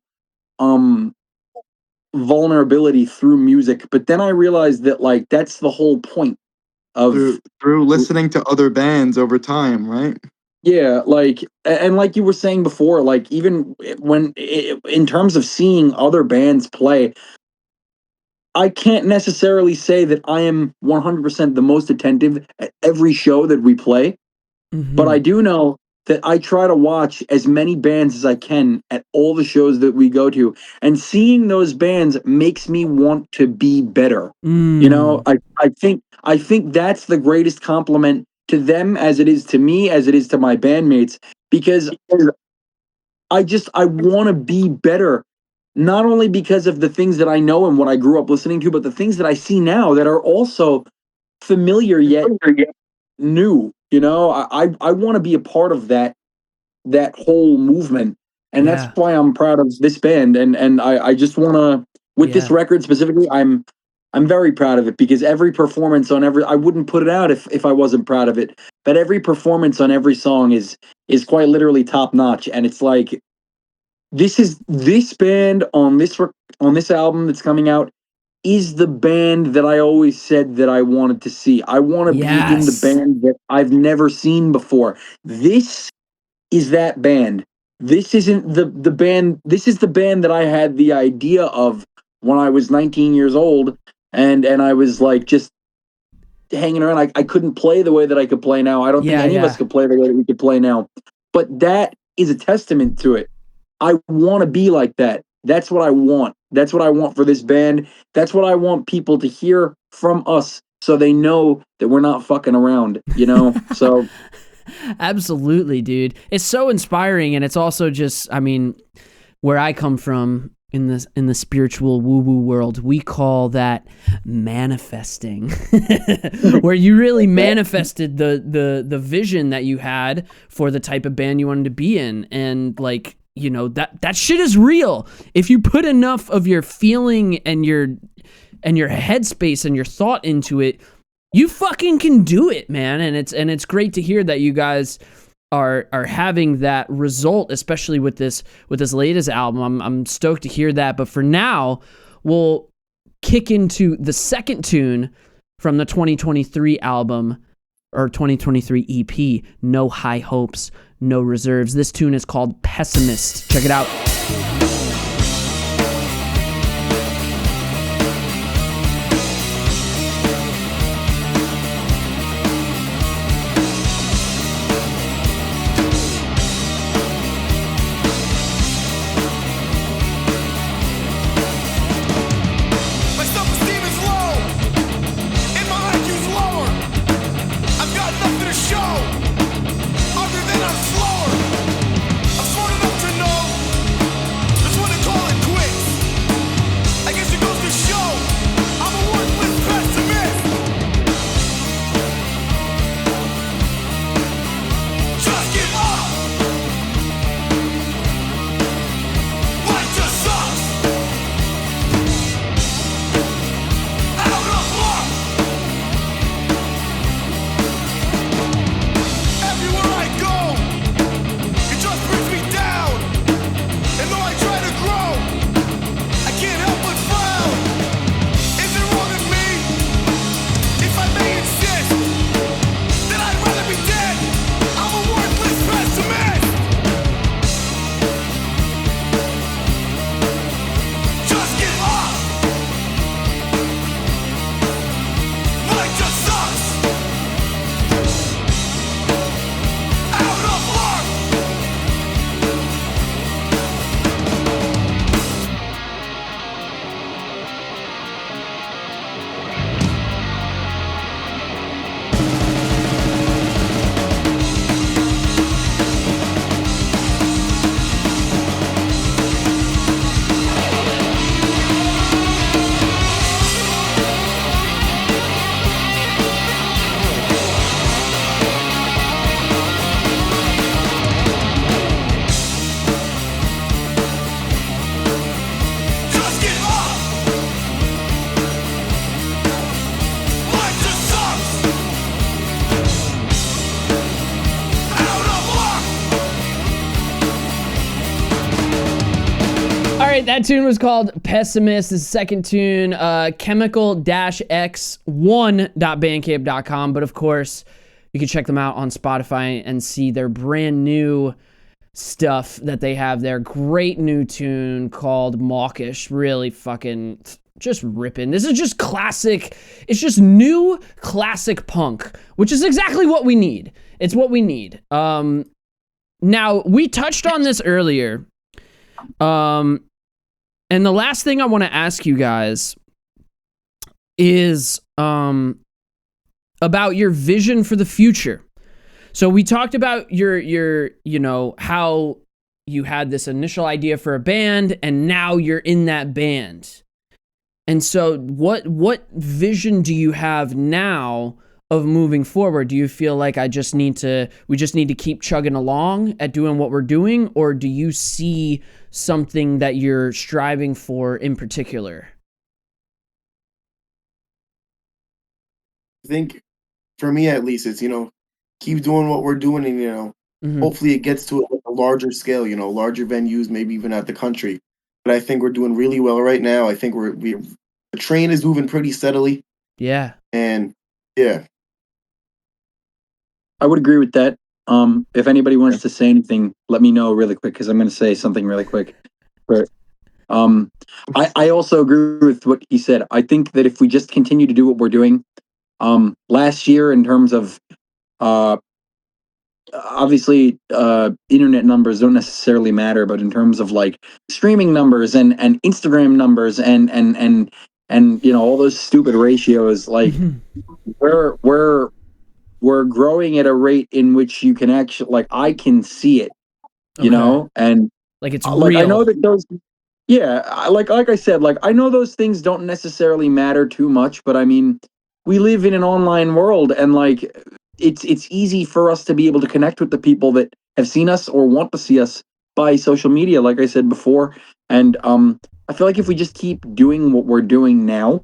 vulnerability through music, but then I realized that, like, that's the whole point of through listening to other bands over time, right? Yeah, like, and like you were saying before, like, even when in terms of seeing other bands play, I can't necessarily say that I am 100% the most attentive at every show that we play, but I do know that I try to watch as many bands as I can at all the shows that we go to, and seeing those bands makes me want to be better. You know, I think that's the greatest compliment to them, as it is to me, as it is to my bandmates, because I want to be better, not only because of the things that I know and what I grew up listening to, but the things that I see now that are also familiar yet new. You know, I want to be a part of that whole movement, and that's why I'm proud of this band. And I just want to, with this record specifically, I'm very proud of it, because every performance on I wouldn't put it out if I wasn't proud of it. But every performance on every song is quite literally top notch, and it's like this band on this album that's coming out is the band that I always said that I wanted to see. I want to be in the band that I've never seen before. This is that band. This isn't the band. This is the band that I had the idea of when I was 19 years old, and I was like just hanging around. I couldn't play the way that I could play now. I don't think any of us could play the way that we could play now. But that is a testament to it. I want to be like that. That's what I want. That's what I want for this band. That's what I want people to hear from us, so they know that we're not fucking around, you know? So absolutely, dude. It's so inspiring, and it's also just, I mean, where I come from in the spiritual woo-woo world, we call that manifesting. Where you really manifested the vision that you had for the type of band you wanted to be in, and like, you know, that shit is real. If you put enough of your feeling and your headspace and your thought into it, you fucking can do it, man. And it's great to hear that you guys are having that result, especially with this latest album. I'm stoked to hear that. But for now, we'll kick into the second tune from the 2023 album, or 2023 EP, No High Hopes, No Reserves. This tune is called Pessimist. Check it out. That tune was called Pessimist. The second tune, chemical-x1.bandcamp.com. But of course, you can check them out on Spotify and see their brand new stuff that they have there. Great new tune called Mawkish. Really fucking just ripping. This is just classic. It's just new classic punk, which is exactly what we need. It's what we need. Now, we touched on this earlier. And the last thing I want to ask you guys is about your vision for the future. So we talked about your you know, how you had this initial idea for a band and now you're in that band. And so what vision do you have now of moving forward? Do you feel like we just need to keep chugging along at doing what we're doing, or do you see something that you're striving for in particular? I think for me, at least, it's, you know, keep doing what we're doing, and, you know, hopefully it gets to a larger scale, you know, larger venues, maybe even out the country. But I think we're doing really well right now. I think the train is moving pretty steadily. Yeah. And yeah. I would agree with that. If anybody wants to say anything, let me know really quick, because I'm going to say something really quick. But I also agree with what he said. I think that if we just continue to do what we're doing, last year in terms of obviously internet numbers don't necessarily matter, but in terms of like streaming numbers and Instagram numbers and all those stupid ratios, like we're growing at a rate in which you can actually, like, I can see it, and like it's like real. I know that those, like I said, like I know those things don't necessarily matter too much, but I mean, we live in an online world, and like it's easy for us to be able to connect with the people that have seen us or want to see us by social media, like I said before. And I feel like if we just keep doing what we're doing now,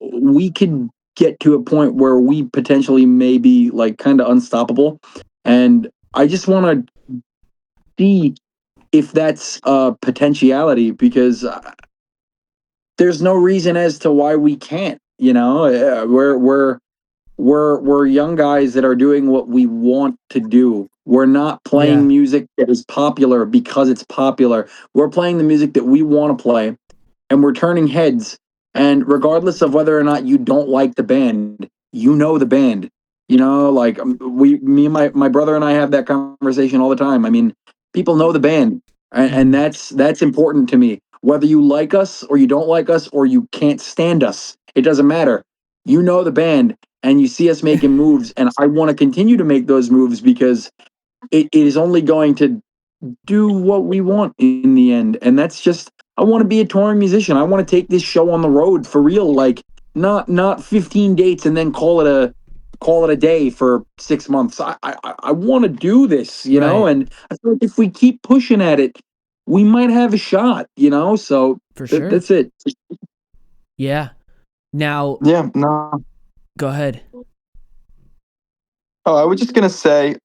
we could get to a point where we potentially may be like kind of unstoppable. And I just want to see if that's a potentiality, because there's no reason as to why we can't. We're young guys that are doing what we want to do. We're not playing music that is popular because it's popular. We're playing the music that we want to play, and we're turning heads. And regardless of whether or not you don't like the band, you know the band. Like me and my brother and I have that conversation all the time. I mean, people know the band, and that's important to me. Whether you like us or you don't like us or you can't stand us, it doesn't matter. You know the band, and you see us making moves, and I want to continue to make those moves because it is only going to do what we want in the end. And that's just, I want to be a touring musician. I want to take this show on the road for real, like not 15 dates and then call it a day for 6 months. I want to do this, and I feel like if we keep pushing at it, we might have a shot, so for sure. That's it. Yeah. Now, no, go ahead. Oh, I was just gonna say,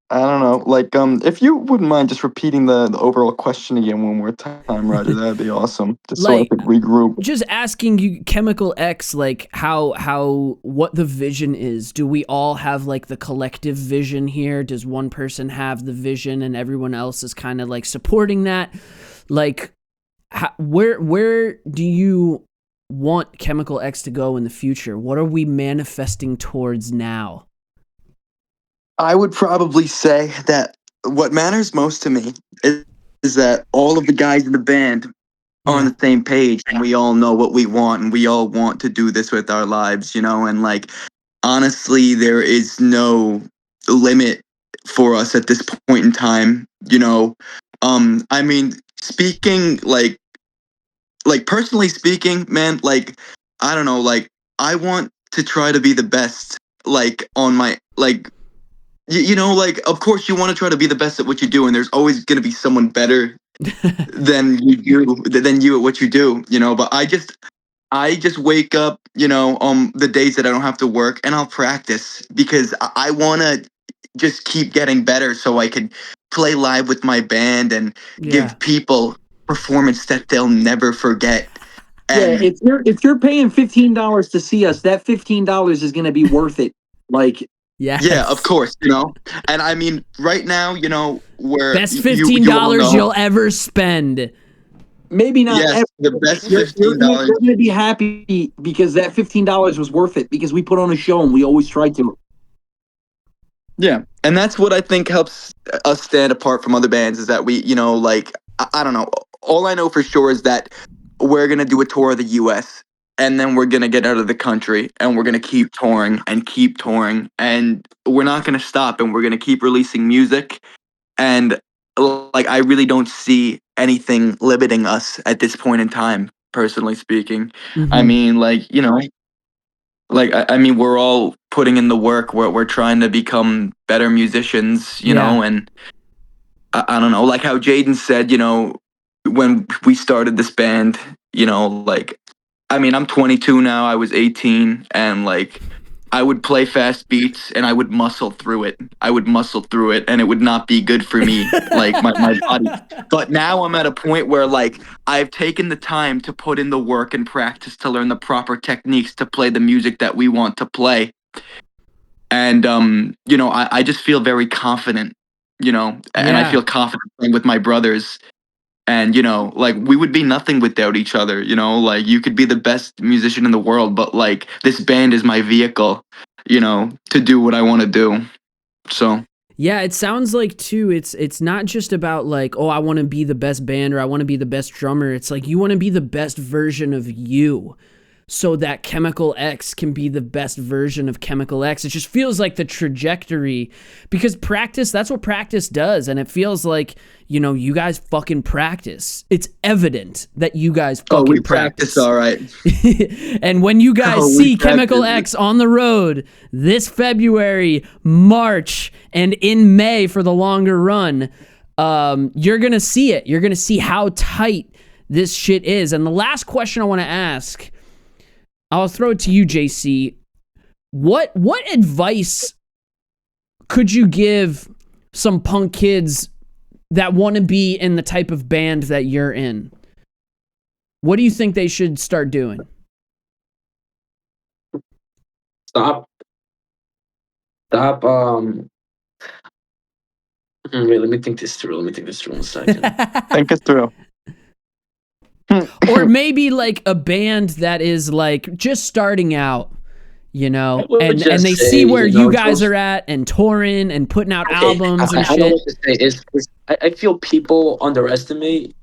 I don't know, like, if you wouldn't mind just repeating the overall question again one more time, Roger, that'd be awesome. Just so I could regroup. Just asking you, Chemical X, like how what the vision is. Do we all have like the collective vision here? Does one person have the vision and everyone else is kind of like supporting that? Like, where do you want Chemical X to go in the future? What are we manifesting towards now? I would probably say that what matters most to me is that all of the guys in the band are on the same page, and we all know what we want, and we all want to do this with our lives, and like, honestly, there is no limit for us at this point in time, I mean, speaking like personally speaking, man, like, I don't know, like, I want to try to be the best, like, on my, like, like, of course you want to try to be the best at what you do, and there's always going to be someone better than you at what you do, but I just wake up, the days that I don't have to work, and I'll practice because I want to just keep getting better so I can play live with my band and give people performance that they'll never forget. And if you're paying $15 to see us, that $15 is going to be worth it. Like, yeah, of course, and I mean, right now, where best $15 you'll ever spend. Maybe not. Yes, ever. The best $15. You're going to be happy because that $15 was worth it, because we put on a show and we always try to. Yeah, and that's what I think helps us stand apart from other bands, is that we, like, I don't know. All I know for sure is that we're going to do a tour of the U.S., and then we're going to get out of the country, and we're going to keep touring, and we're not going to stop, and we're going to keep releasing music. And, like, I really don't see anything limiting us at this point in time, personally speaking. Mm-hmm. I mean, like, like, I mean, we're all putting in the work. We're trying to become better musicians, and I don't know, like how Jaden said, when we started this band, like, I mean, I'm 22 now. I was 18, and like, I would play fast beats and I would muscle through it. And it would not be good for me, like my body. But now I'm at a point where, like, I've taken the time to put in the work and practice to learn the proper techniques to play the music that we want to play. And, I just feel very confident, and I feel confident playing with my brothers. And, like, we would be nothing without each other, like, you could be the best musician in the world, but, like, this band is my vehicle, to do what I want to do. So yeah, it sounds like too, it's not just about like, oh, I want to be the best band or I want to be the best drummer. It's like you want to be the best version of you so that Chemical X can be the best version of Chemical X. It just feels like the trajectory, because practice, that's what practice does. And it feels like, you know, you guys fucking practice. It's evident that you guys fucking practice. All right. And when you guys see Chemical X on the road this February, March, and in May for the longer run, you're going to see it. You're going to see how tight this shit is. And the last question I want to ask, I'll throw it to you, JC. What advice could you give some punk kids that want to be in the type of band that you're in? What do you think they should start doing? Stop. Wait, let me think this through. 1 second. think it through. Or maybe like a band that is like just starting out, you know, and they see where you guys are at and touring and putting out albums and shit. I know what to say. I feel people underestimate.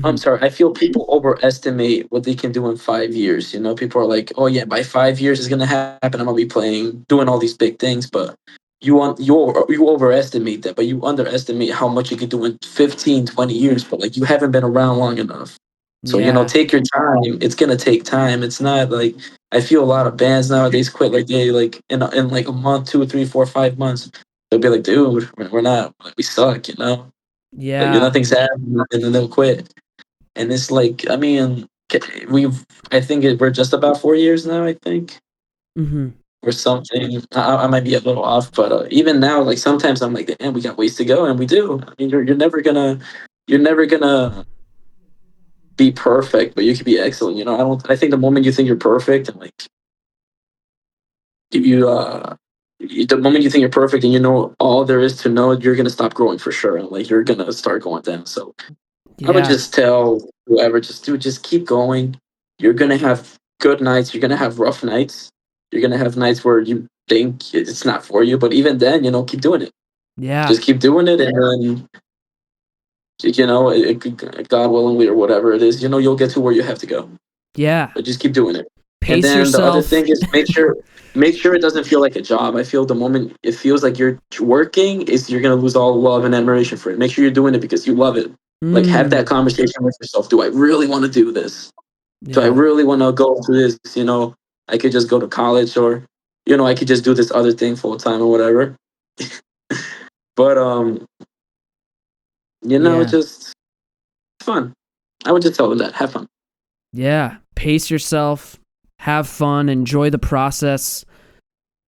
I'm sorry. I feel people overestimate what they can do in 5 years. You know, people are like, "Oh yeah, by 5 years it's gonna happen. I'm gonna be doing all these big things." But you overestimate that, but you underestimate how much you can do in 15, 20 years. But like, you haven't been around long enough. So, you know, take your time. It's going to take time. It's not like, I feel a lot of bands nowadays quit like they like in like a month, 2, 3, 4, 5 months. They'll be like, dude, we're not, we suck, you know? Yeah. Like, nothing's happening, and then they'll quit. And it's like, I mean, we're just about 4 years now, I think. Mm-hmm. Or something. I might be a little off, but even now, like sometimes I'm like, damn, we got ways to go, and we do. I mean, you're never gonna be perfect, but you can be excellent. You know, I think the moment you think you're perfect and like the moment you think you're perfect and you know all there is to know, you're gonna stop growing for sure, and like you're gonna start going down. So I would just tell whoever, just keep going. You're gonna have good nights. You're gonna have rough nights. You're gonna have nights where you think it's not for you, but even then, you know, keep doing it. Yeah. Just keep doing it, and then, you know, God willingly or whatever it is, you know, you'll get to where you have to go. Yeah. But just keep doing it. Pace and then yourself. The other thing is make sure it doesn't feel like a job. I feel the moment it feels like you're working, you're gonna lose all love and admiration for it. Make sure you're doing it because you love it. Like, have that conversation with yourself. Do I really want to do this? Yeah. Do I really want to go through this? You know, I could just go to college, or, you know, I could just do this other thing full time or whatever. But you know, just fun. I would just tell them that. Have fun. Yeah. Pace yourself. Have fun. Enjoy the process.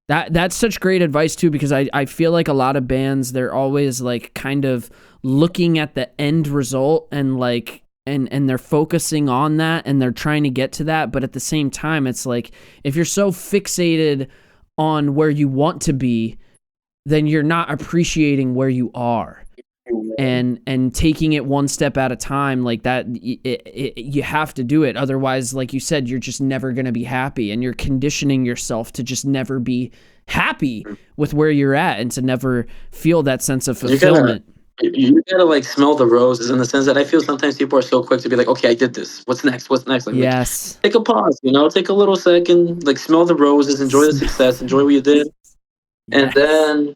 That's such great advice too, because I feel like a lot of bands, they're always like kind of looking at the end result and like and they're focusing on that and they're trying to get to that, but at the same time it's like, if you're so fixated on where you want to be, then you're not appreciating where you are. And taking it one step at a time like that, you have to do it. Otherwise, like you said, you're just never going to be happy, and you're conditioning yourself to just never be happy with where you're at and to never feel that sense of fulfillment. You gotta like smell the roses, in the sense that I feel sometimes people are so quick to be like, okay, I did this. What's next? Like, yes. Like, take a pause, you know, take a little second, like smell the roses, enjoy the success, enjoy what you did. Yes. And then,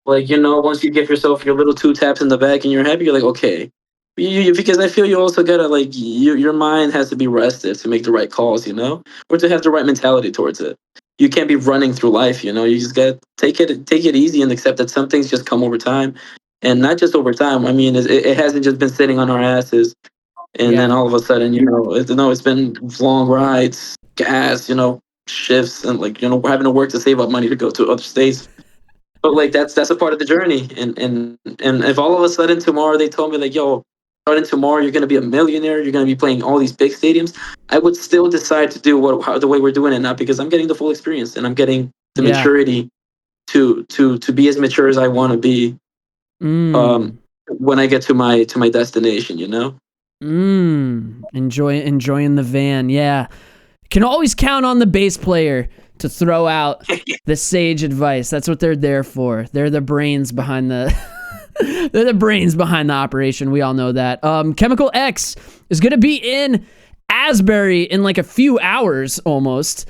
like, you know, once you give yourself your little 2 taps in the back and you're happy, you're like, okay. Because I feel you also gotta, like, your mind has to be rested to make the right calls, you know, or to have the right mentality towards it. You can't be running through life, you know. You just gotta take it easy and accept that some things just come over time, and not just over time. I mean, it hasn't just been sitting on our asses, and then all of a sudden, you know, it's been long rides, gas, you know, shifts, and like, you know, we're having to work to save up money to go to other states. But like that's a part of the journey, and if all of a sudden tomorrow they told me like, yo, starting tomorrow you're gonna be a millionaire, you're gonna be playing all these big stadiums, I would still decide to do the way we're doing it now, because I'm getting the full experience and I'm getting the maturity to be as mature as I want to be when I get to my destination, you know. Enjoying the van, yeah. Can always count on the bass player to throw out the sage advice. That's what they're there for. They're the brains behind the they're the brains behind the operation. We all know that. Chemical X is going to be in Asbury in like a few hours almost.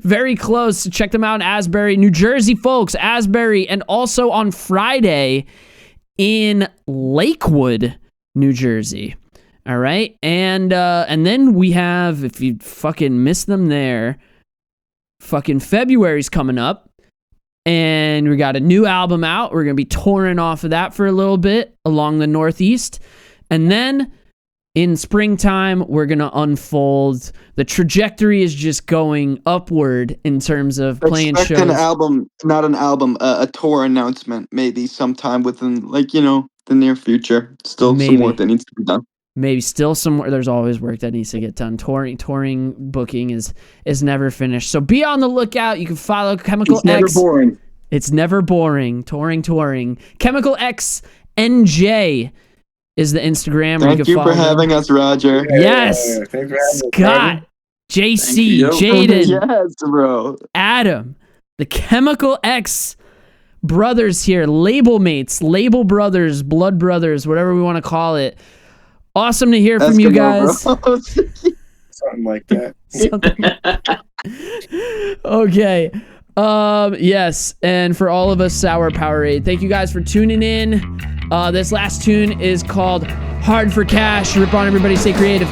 Very close. Check them out in Asbury, New Jersey, folks. Asbury, and also on Friday in Lakewood, New Jersey. All right. And then we have, if you fucking miss them there, fucking February's coming up. And we got a new album out. We're going to be touring off of that for a little bit along the Northeast. And then in springtime, we're going to unfold. The trajectory is just going upward in terms of playing shows. An album, not an album, a tour announcement, maybe sometime within, like, you know, the near future. Still some work that needs to be done. Maybe still some more. There's always work that needs to get done. Touring booking is never finished. So be on the lookout. You can follow Chemical X. It's never boring. It's never boring. Touring. Chemical X NJ is the Instagram. Thank you for having us, Roger. Yes. Thanks for having us, Scott, JC, Jaden, yes, bro. Adam, the Chemical X brothers here, label mates, label brothers, blood brothers, whatever we want to call it. Awesome to hear from you guys. Something like that. Okay. Yes, and for all of us, Sour Powerade, thank you guys for tuning in. This last tune is called Hard for Cash. Rip on, everybody, stay creative.